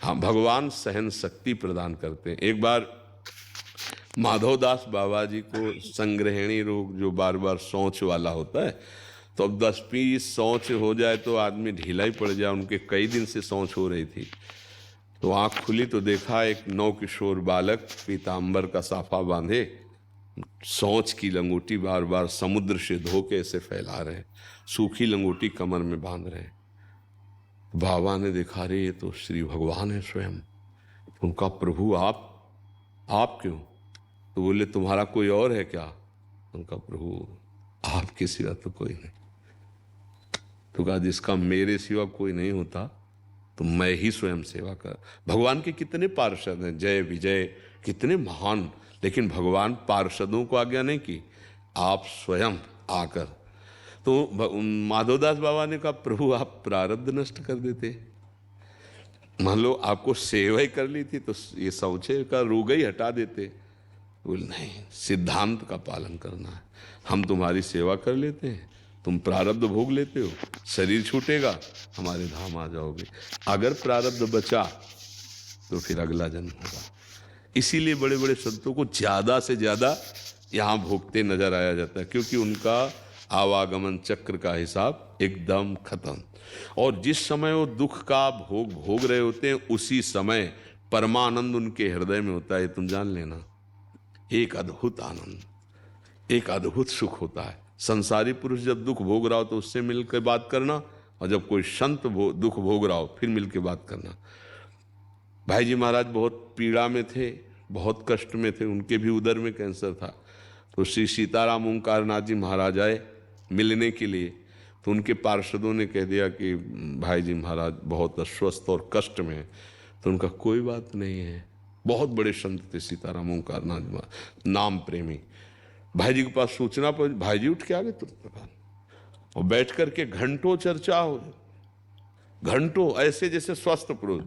हाँ, भगवान सहन शक्ति प्रदान करते हैं। एक बार माधवदास बाबा जी को संग्रहणी रोग, जो बार बार शौच वाला होता है, तो अब 10-20 शौच हो जाए तो आदमी ढीला ही पड़ जाए। उनके कई दिन से शौच हो रही थी, तो आंख खुली तो देखा एक नवकिशोर बालक पीताम्बर का साफा बांधे शौच की लंगोटी बार बार समुद्र से धो के ऐसे फैला रहे, सूखी लंगोटी कमर में बांध रहे। बाबा ने देखा, रे ये तो श्री भगवान है स्वयं। उनका प्रभु आप क्यों? तो बोले तुम्हारा कोई और है क्या? उनका प्रभु आपके सिवा तो कोई नहीं। तो कहा जिसका मेरे सिवा कोई नहीं होता तो मैं ही स्वयं सेवा कर। भगवान के कितने पार्षद हैं, जय विजय, कितने महान, लेकिन भगवान पार्षदों को आज्ञा नहीं की, आप स्वयं आकर। तो माधवदास बाबा ने कहा प्रभु आप प्रारब्ध नष्ट कर देते। मान लो आपको सेवा ही कर ली थी तो ये शौचे का रोग ही हटा देते। बोले नहीं, सिद्धांत का पालन करना है। हम तुम्हारी सेवा कर लेते हैं, तुम प्रारब्ध भोग लेते हो, शरीर छूटेगा, हमारे धाम आ जाओगे। अगर प्रारब्ध बचा तो फिर अगला जन्म होगा। इसीलिए बड़े बड़े संतों को ज्यादा से ज्यादा यहाँ भोगते नजर आया जाता है, क्योंकि उनका आवागमन चक्र का हिसाब एकदम खत्म। और जिस समय वो दुख का भोग रहे होते हैं, उसी समय परमानंद उनके हृदय में होता है। तुम जान लेना, एक अद्भुत आनंद, एक अद्भुत सुख होता है। संसारी पुरुष जब दुख भोग रहा हो तो उससे मिलकर बात करना, और जब कोई संत दुख भोग रहा हो फिर मिलकर बात करना। भाई जी महाराज बहुत पीड़ा में थे, बहुत कष्ट में थे, उनके भी उदर में कैंसर था। तो श्री सीताराम ओंकारनाथ जी महाराज आए मिलने के लिए। तो उनके पार्षदों ने कह दिया कि भाई जी महाराज बहुत अस्वस्थ और कष्ट में है। तो उनका कोई बात नहीं है। बहुत बड़े संत थे सीताराम ओंकारनाथ महाराज, नाम प्रेमी। भाई जी के पास सूचना पर भाई जी उठ के आ गए तुरंत, और बैठ करके घंटों चर्चा हो, घंटों ऐसे जैसे स्वस्थ पुरुष।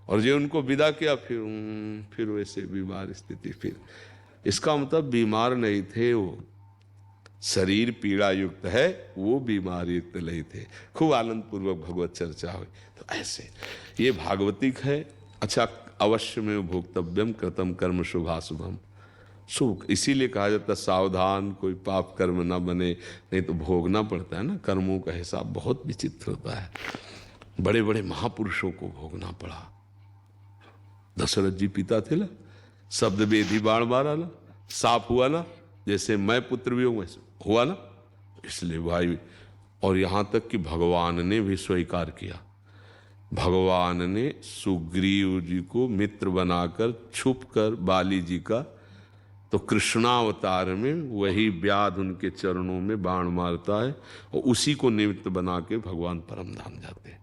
और जो उनको विदा किया, फिर वैसे बीमार स्थिति। फिर इसका मतलब बीमार नहीं थे वो, शरीर पीड़ा युक्त है, वो बीमार युक्त नहीं थे। खूब आनंद पूर्वक भगवत चर्चा हुई। तो ऐसे ये भागवतिक है। अच्छा, अवश्य में भोक्तव्यम कृतम कर्म शुभाशुभम। सुख इसीलिए कहा जाता है सावधान कोई पाप कर्म ना बने, नहीं तो भोगना पड़ता है ना। कर्मों का हिसाब बहुत विचित्र होता है। बड़े बड़े महापुरुषों को भोगना पड़ा। दशरथ जी पिता थे ना, शब्द वेदी बाण मारा ना, साफ हुआ ना, जैसे मैं पुत्र भी हूं वैसे हुआ ना। इसलिए भाई, और यहां तक कि भगवान ने भी स्वीकार किया। भगवान ने सुग्रीव जी को मित्र बनाकर छुप कर बाली जी का, तो कृष्णावतार में वही व्याध उनके चरणों में बाण मारता है, और उसी को निमित्त बना के भगवान परम धाम जाते हैं।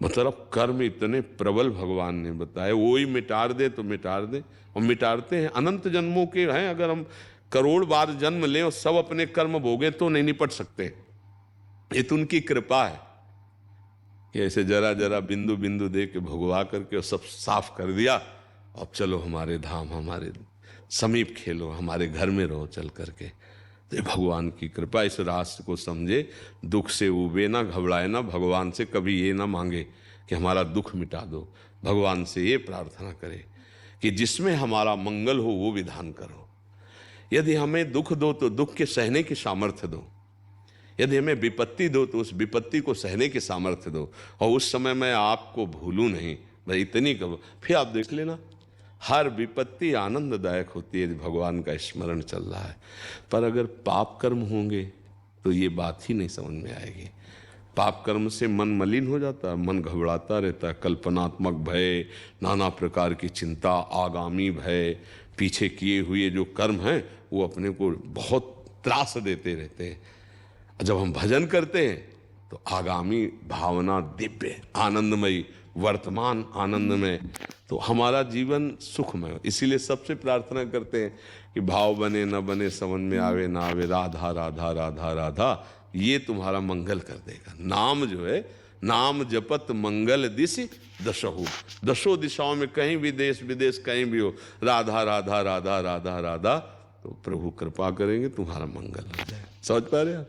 मतलब कर्म इतने प्रबल भगवान ने बताए, वो ही मिटार दे तो मिटार दे, और मिटारते हैं। अनंत जन्मों के हैं, अगर हम करोड़ बार जन्म लें और सब अपने कर्म भोगें तो नहीं निपट सकते। ये तो उनकी कृपा है कि ऐसे जरा जरा बिंदु बिंदु दे के भगवा करके सब साफ कर दिया। अब चलो हमारे धाम, हमारे समीप खेलो, हमारे घर में रहो चल करके। तो भगवान की कृपा। इस राष्ट्र को समझे, दुख से उबे ना, घबराए ना, भगवान से कभी ये ना मांगे कि हमारा दुख मिटा दो। भगवान से ये प्रार्थना करे कि जिसमें हमारा मंगल हो वो विधान करो। यदि हमें दुख दो तो दुख के सहने की सामर्थ्य दो, यदि हमें विपत्ति दो तो उस विपत्ति को सहने की सामर्थ्य दो, और उस समय मैं आपको भूलूं नहीं, भाई इतनी करो। फिर आप देख लेना, हर विपत्ति आनंददायक होती है भगवान का स्मरण चल रहा है। पर अगर पाप कर्म होंगे तो ये बात ही नहीं समझ में आएगी। पाप कर्म से मन मलिन हो जाता है, मन घबराता रहता है, कल्पनात्मक भय, नाना प्रकार की चिंता, आगामी भय, पीछे किए हुए जो कर्म हैं वो अपने को बहुत त्रास देते रहते हैं। जब हम भजन करते हैं तो आगामी भावना दिव्य आनंदमयी, वर्तमान आनंदमय, तो हमारा जीवन सुखमय हो। इसीलिए सबसे प्रार्थना करते हैं कि भाव बने न बने, समझ में आवे ना आवे, राधा राधा राधा राधा, ये तुम्हारा मंगल कर देगा। नाम जो है, नाम जपत मंगल दिशि दशहु, दशों दिशाओं में कहीं भी देश विदेश कहीं भी हो, राधा राधा राधा राधा राधा, तो प्रभु कृपा करेंगे तुम्हारा मंगल हो जाए। समझ पा रहे हैं?